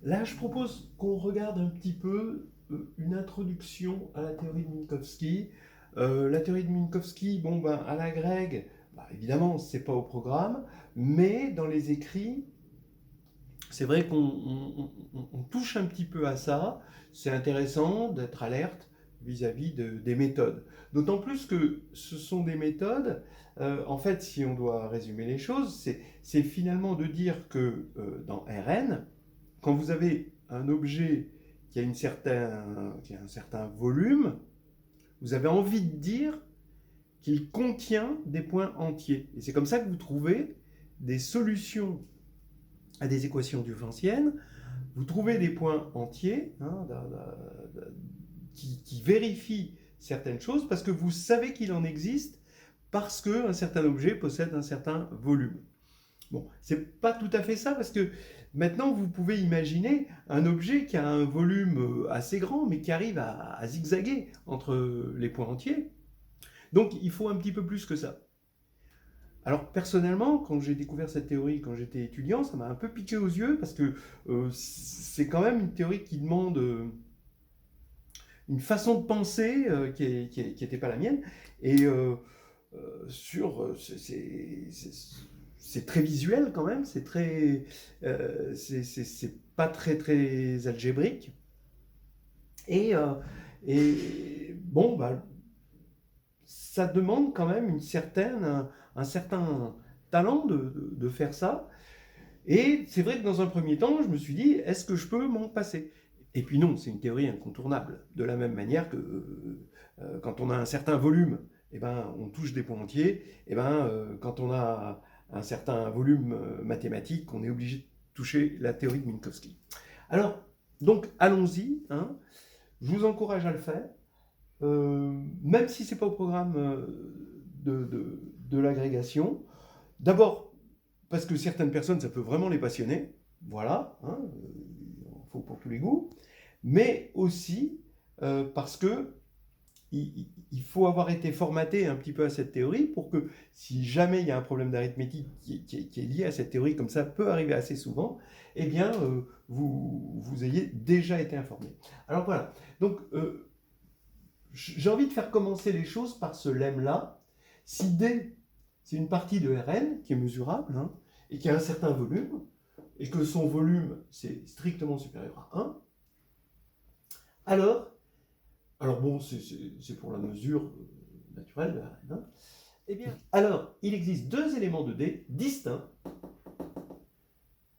Là, je propose qu'on regarde un petit peu une introduction à la théorie de Minkowski. La théorie de Minkowski, bon, ben, à la grecque, bah, évidemment, c'est pas au programme, mais dans les écrits, c'est vrai qu'on touche un petit peu à ça. C'est intéressant d'être alerte vis-à-vis des méthodes. D'autant plus que ce sont des méthodes, en fait, si on doit résumer les choses, c'est finalement de dire que dans Rn, quand vous avez un objet qui a un certain volume, vous avez envie de dire qu'il contient des points entiers. Et c'est comme ça que vous trouvez des solutions à des équations différéntielles. Vous trouvez des points entiers qui vérifient certaines choses parce que vous savez qu'il en existe parce qu'un certain objet possède un certain volume. Bon, c'est pas tout à fait ça parce que maintenant vous pouvez imaginer un objet qui a un volume assez grand mais qui arrive à zigzaguer entre les points entiers. Donc il faut un petit peu plus que ça. Alors personnellement, quand j'ai découvert cette théorie quand j'étais étudiant, ça m'a un peu piqué aux yeux parce que c'est quand même une théorie qui demande une façon de penser qui n'était pas la mienne. Et c'est très visuel quand même, c'est pas très algébrique. Et, euh, et bon, bah, ça demande quand même un certain talent de faire ça. Et c'est vrai que dans un premier temps, je me suis dit, est-ce que je peux m'en passer? Et puis non, c'est une théorie incontournable. De la même manière que quand on a un certain volume, eh ben, on touche des points entiers. Eh ben, quand on a un certain volume mathématique, on est obligé de toucher la théorie de Minkowski. Alors, donc, allons-y. Hein. Je vous encourage à le faire. Même si ce n'est pas au programme de l'agrégation. D'abord, parce que certaines personnes, ça peut vraiment les passionner. Voilà, hein, il en faut pour tous les goûts. Mais aussi parce que il faut avoir été formaté un petit peu à cette théorie pour que si jamais il y a un problème d'arithmétique qui est lié à cette théorie, comme ça peut arriver assez souvent, eh bien vous ayez déjà été informé. Alors voilà, donc j'ai envie de faire commencer les choses par ce lemme-là. Si D, c'est une partie de Rn qui est mesurable, hein, et qui a un certain volume, et que son volume, c'est strictement supérieur à 1, alors, alors bon, c'est pour la mesure naturelle de Rn, hein, eh bien, alors, il existe deux éléments de D distincts,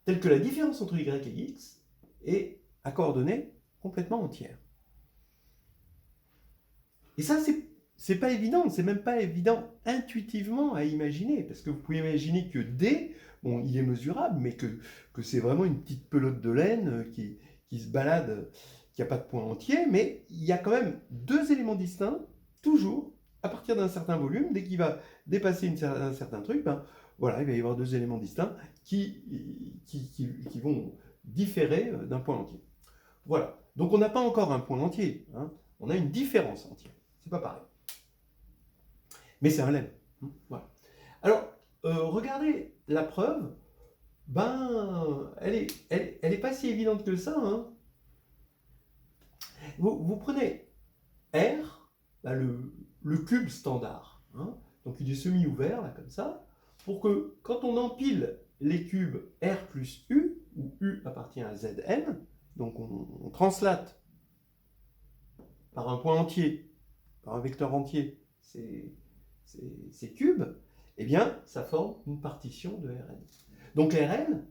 tels que la différence entre y et x, est à coordonnées complètement entières. Et ça, c'est pas évident, c'est même pas évident intuitivement à imaginer, parce que vous pouvez imaginer que D, bon, il est mesurable, mais que c'est vraiment une petite pelote de laine qui se balade, qui n'a pas de point entier, mais il y a quand même deux éléments distincts, toujours, à partir d'un certain volume, dès qu'il va dépasser un certain truc, ben, voilà, il va y avoir deux éléments distincts qui vont différer d'un point entier. Voilà, donc on n'a pas encore un point entier, hein, on a une différence entière. C'est pas pareil. Mais c'est un lemme. Voilà. Alors, regardez la preuve. Ben, elle est pas si évidente que ça. Hein. Vous prenez R, ben le cube standard. Hein, donc il est semi-ouvert, là, comme ça, pour que quand on empile les cubes R plus U, où U appartient à Zn, donc on translate par un point entier, par un vecteur entier, ces cubes, eh bien, ça forme une partition de Rn. Donc Rn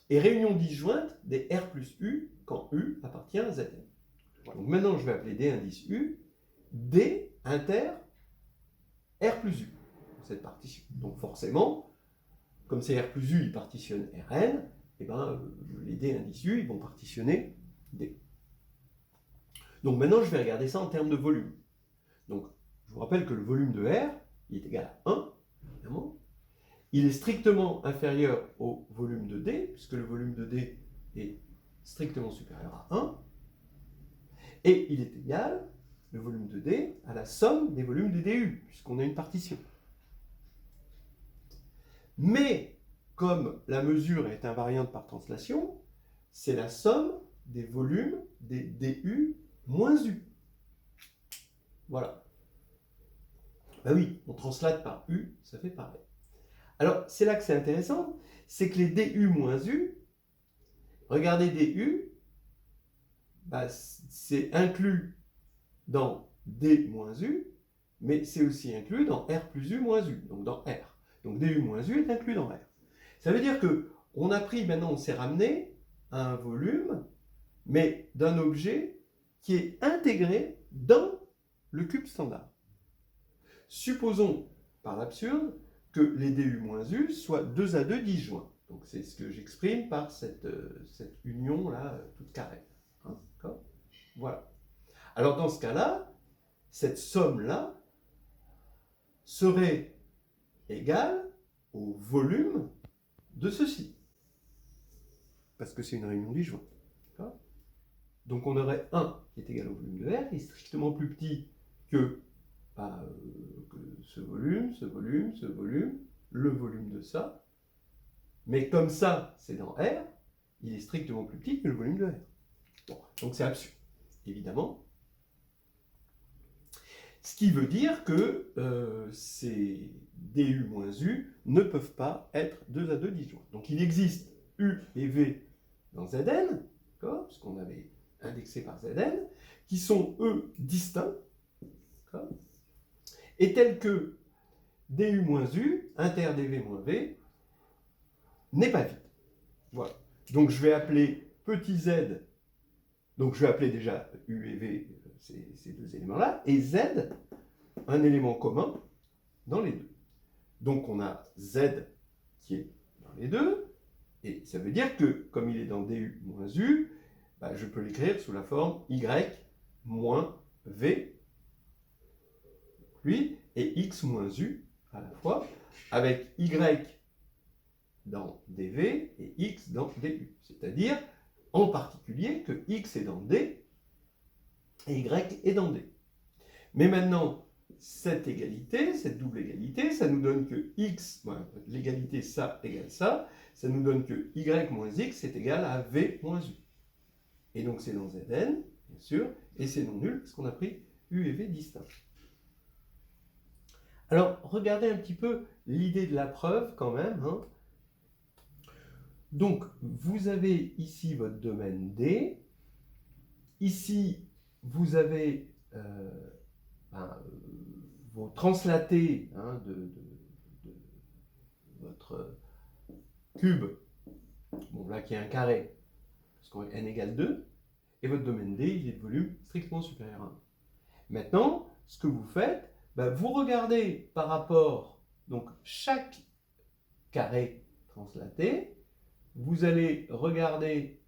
est réunion disjointe des R plus U quand U appartient à Zn. Donc maintenant, je vais appeler D indice U, D inter R plus U, cette partition. Donc forcément, comme c'est R plus U, il partitionne Rn, eh ben, les D indice U, ils vont partitionner D. Donc maintenant, je vais regarder ça en termes de volume. Donc, je vous rappelle que le volume de R, il est égal à 1, évidemment. Il est strictement inférieur au volume de D, puisque le volume de D est strictement supérieur à 1. Et il est égal, le volume de D, à la somme des volumes de DU, puisqu'on a une partition. Mais, comme la mesure est invariante par translation, c'est la somme des volumes des DU moins U. Voilà. Ben oui, on translate par U, ça fait pareil. Alors, c'est là que c'est intéressant, c'est que les DU moins U, regardez DU, ben, c'est inclus dans D moins U, mais c'est aussi inclus dans R plus U moins U, donc dans R. Donc DU moins U est inclus dans R. Ça veut dire que on a pris, maintenant on s'est ramené à un volume, mais d'un objet qui est intégré dans le cube standard. Supposons, par l'absurde, que les DU moins U soient 2 à 2 disjoints. Donc c'est ce que j'exprime par cette union-là, toute carrée. Hein, d'accord ? Voilà. Alors dans ce cas-là, cette somme-là serait égale au volume de ceci. Parce que c'est une réunion disjointe. Donc on aurait 1 qui est égal au volume de R, qui est strictement plus petit que, que ce volume, ce volume, ce volume, le volume de ça. Mais comme ça, c'est dans R, il est strictement plus petit que le volume de R. Bon, donc c'est absurde, évidemment. Ce qui veut dire que ces DU moins U ne peuvent pas être 2 à 2 disjoints. Donc il existe U et V dans Zn, ce qu'on avait indexé par Zn, qui sont, eux, distincts, et tels que du moins U, inter dv moins V, n'est pas vide. Voilà. Donc je vais appeler petit z, donc je vais appeler déjà U et V, ces deux éléments-là, et Z, un élément commun dans les deux. Donc on a Z qui est dans les deux, et ça veut dire que, comme il est dans du moins U, bah, je peux l'écrire sous la forme Y moins V, lui, et X moins U à la fois, avec Y dans dV et X dans du. C'est-à-dire, en particulier, que X est dans D et Y est dans D. Mais maintenant, cette égalité, cette double égalité, ça nous donne que X, l'égalité ça égale ça nous donne que Y moins X est égal à V moins U. Et donc c'est dans Zn, bien sûr, et c'est non nul parce qu'on a pris U et V distincts. Alors, regardez un petit peu l'idée de la preuve quand même. Hein. Donc, vous avez ici votre domaine D. Ici, vous avez vos translatés de votre cube, bon là qui est un carré, parce qu'on n égale 2, et votre domaine D, il est de volume strictement supérieur à 1. Maintenant, ce que vous faites, vous regardez par rapport, donc chaque carré translaté, vous allez regarder,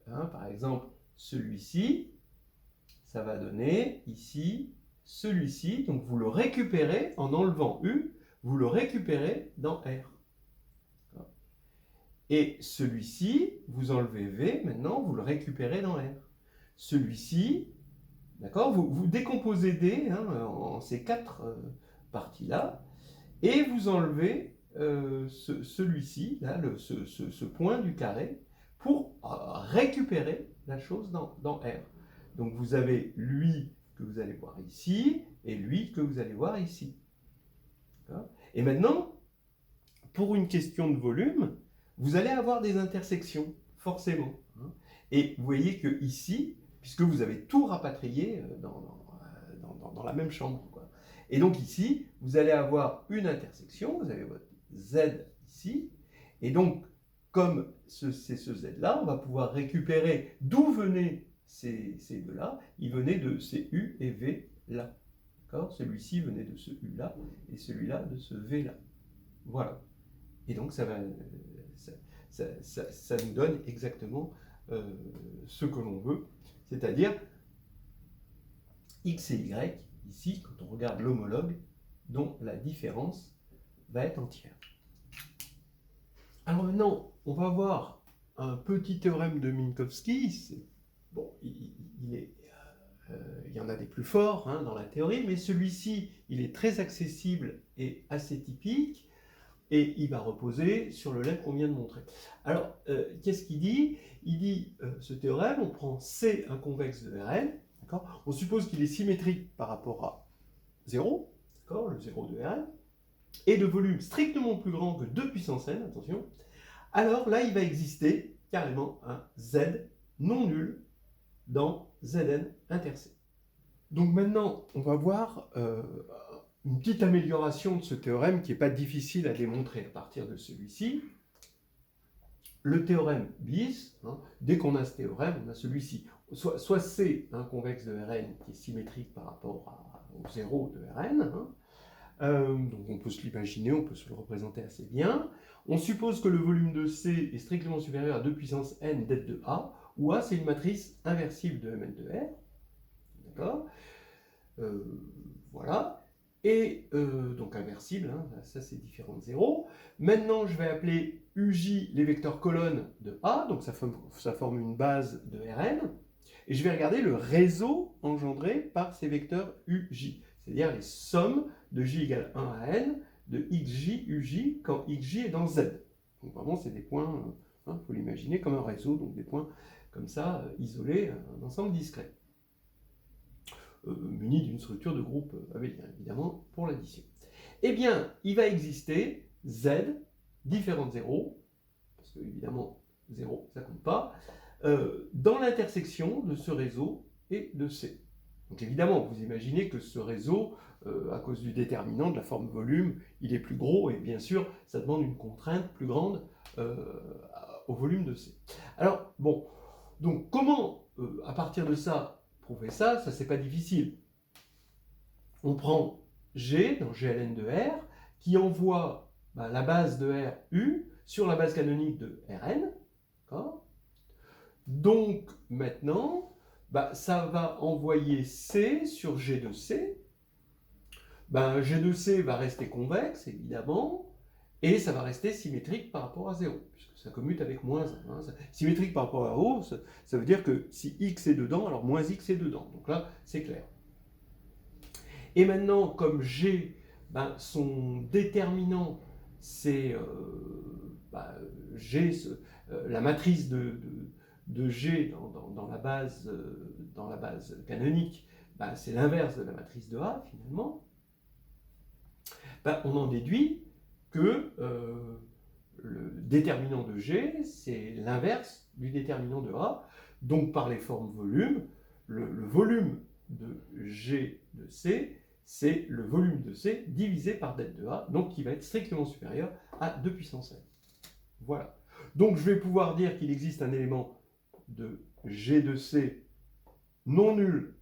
par exemple, celui-ci, ça va donner ici celui-ci, donc vous le récupérez en enlevant U, vous le récupérez dans R. Et celui-ci, vous enlevez V, maintenant vous le récupérez dans R. Celui-ci, d'accord, vous décomposez D en ces quatre parties-là, et vous enlevez celui-ci, là, ce point du carré, pour récupérer la chose dans R. Donc vous avez lui que vous allez voir ici, et lui que vous allez voir ici. Et maintenant, pour une question de volume, vous allez avoir des intersections, forcément. Et vous voyez que ici, puisque vous avez tout rapatrié dans la même chambre, et donc ici, vous allez avoir une intersection, vous avez votre Z ici, et donc, comme c'est ce Z-là, on va pouvoir récupérer d'où venaient ces deux-là. Ils venaient de ces U et V là. Celui-ci venait de ce U-là, et celui-là de ce V-là. Voilà. Et donc, ça nous donne exactement ce que l'on veut, c'est-à-dire X et Y, ici, quand on regarde l'homologue, dont la différence va être entière. Alors maintenant, on va voir un petit théorème de Minkowski. Bon, il y en a des plus forts dans la théorie, mais celui-ci, il est très accessible et assez typique. et il va reposer sur le lemme qu'on vient de montrer. Alors, qu'est-ce qu'il dit? Il dit, ce théorème, on prend C, un convexe de Rn, on suppose qu'il est symétrique par rapport à 0, le 0 de Rn, et de volume strictement plus grand que 2 puissance n, attention, alors là, il va exister carrément un Z non nul dans Zn inter C. Donc maintenant, on va voir une petite amélioration de ce théorème qui n'est pas difficile à démontrer à partir de celui-ci. Le théorème bis, dès qu'on a ce théorème, on a celui-ci. Soit C, un convexe de Rn qui est symétrique par rapport au 0 de Rn, donc on peut se l'imaginer, on peut se le représenter assez bien. On suppose que le volume de C est strictement supérieur à 2 puissance n det de A, où A c'est une matrice inversible de Mn de R. D'accord, voilà. Et donc inversible, ça c'est différent de 0. Maintenant je vais appeler UJ les vecteurs colonnes de A, donc ça forme une base de Rn. Et je vais regarder le réseau engendré par ces vecteurs UJ, c'est-à-dire les sommes de J égale 1 à N de XJ, UJ, quand XJ est dans Z. Donc vraiment, c'est des points, il faut l'imaginer comme un réseau, donc des points comme ça, isolés, un ensemble discret. Muni d'une structure de groupe abélien, évidemment, pour l'addition. Eh bien, il va exister Z, différent de 0, parce que, évidemment, 0, ça ne compte pas, dans l'intersection de ce réseau et de C. Donc évidemment, vous imaginez que ce réseau, à cause du déterminant de la forme volume, il est plus gros, et bien sûr, ça demande une contrainte plus grande au volume de C. Alors, bon, donc comment, à partir de ça, prouver ça? Ça, c'est pas difficile. On prend G, dans GLN de R, qui envoie la base de R, U, sur la base canonique de Rn, d'accord? Donc, maintenant, ça va envoyer C sur G de C. G de C va rester convexe, évidemment, et ça va rester symétrique par rapport à 0, puisque ça commute avec moins 1. Symétrique par rapport à O, ça veut dire que si X est dedans, alors moins X est dedans. Donc là, c'est clair. Et maintenant, comme G, son déterminant, c'est G, la matrice de G dans la base canonique, c'est l'inverse de la matrice de A, finalement. On en déduit que le déterminant de G, c'est l'inverse du déterminant de A. Donc, par les formes volume, le volume de G de C, c'est le volume de C divisé par det de A, donc qui va être strictement supérieur à 2 puissance n. Voilà. Donc, je vais pouvoir dire qu'il existe un élément de G de C non nul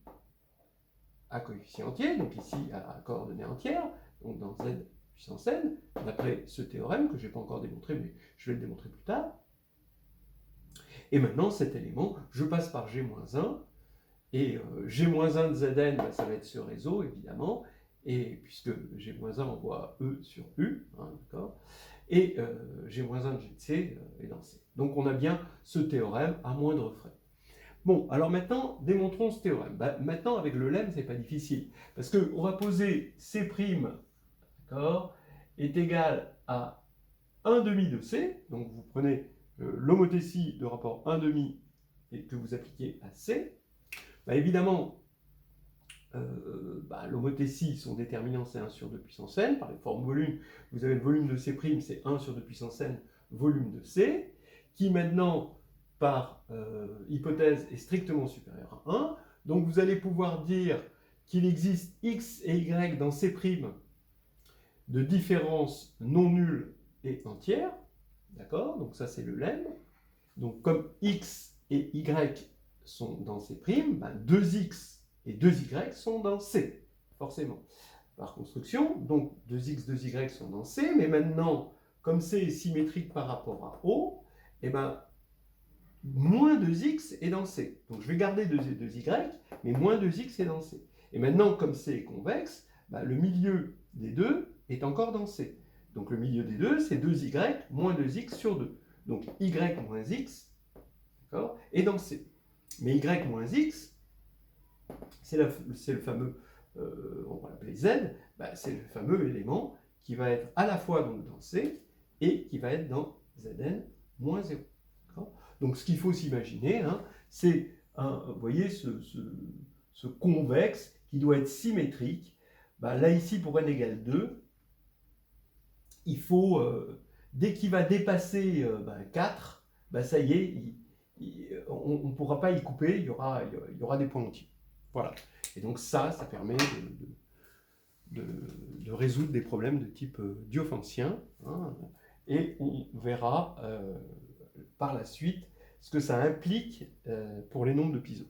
à coefficient entier, donc ici à coordonnées entières, donc dans Z puissance n, d'après ce théorème que je n'ai pas encore démontré, mais je vais le démontrer plus tard. Et maintenant, cet élément, je passe par G-1, et G-1 de Zn, ça va être ce réseau, évidemment, et puisque G-1 envoie E sur U, d'accord, et G-1 de G de C est dans C. Donc on a bien ce théorème à moindre frais. Bon, alors maintenant, démontrons ce théorème. Maintenant, avec le lemme, c'est pas difficile, parce qu'on va poser C', d'accord, est égal à 1 demi de C, donc vous prenez l'homothétie de rapport 1 demi et que vous appliquez à C. Évidemment, l'homothétie, son déterminant, c'est 1 sur 2 puissance n. Par les formes volume, vous avez le volume de C', c'est 1 sur 2 puissance n, volume de C, qui maintenant, par hypothèse, est strictement supérieur à 1. Donc vous allez pouvoir dire qu'il existe x et y dans C' de différence non nulle et entière. D'accord? Donc ça, c'est le lemme. Donc comme x et y sont dans C', 2x et 2y sont dans C, forcément. Par construction, donc 2x, 2y sont dans C, mais maintenant, comme C est symétrique par rapport à O, moins 2x est dans C. Donc je vais garder 2y, mais moins 2x est dans C. Et maintenant, comme C est convexe, le milieu des deux est encore dans C. Donc le milieu des deux, c'est 2y moins 2x sur 2. Donc y moins x, est dans C. Mais y moins x, c'est le fameux, on va l'appeler z, c'est le fameux élément qui va être à la fois donc dans C et qui va être dans Zn moins 0. Donc ce qu'il faut s'imaginer, hein, c'est, vous voyez, ce convexe qui doit être symétrique. Ben, là ici, pour n égale 2, il faut, dès qu'il va dépasser 4, ben, ça y est, on ne pourra pas y couper, il y aura des points entiers. Voilà. Et donc ça permet de résoudre des problèmes de type diophantien. Hein, et on verra par la suite ce que ça implique pour les nombres de Piso.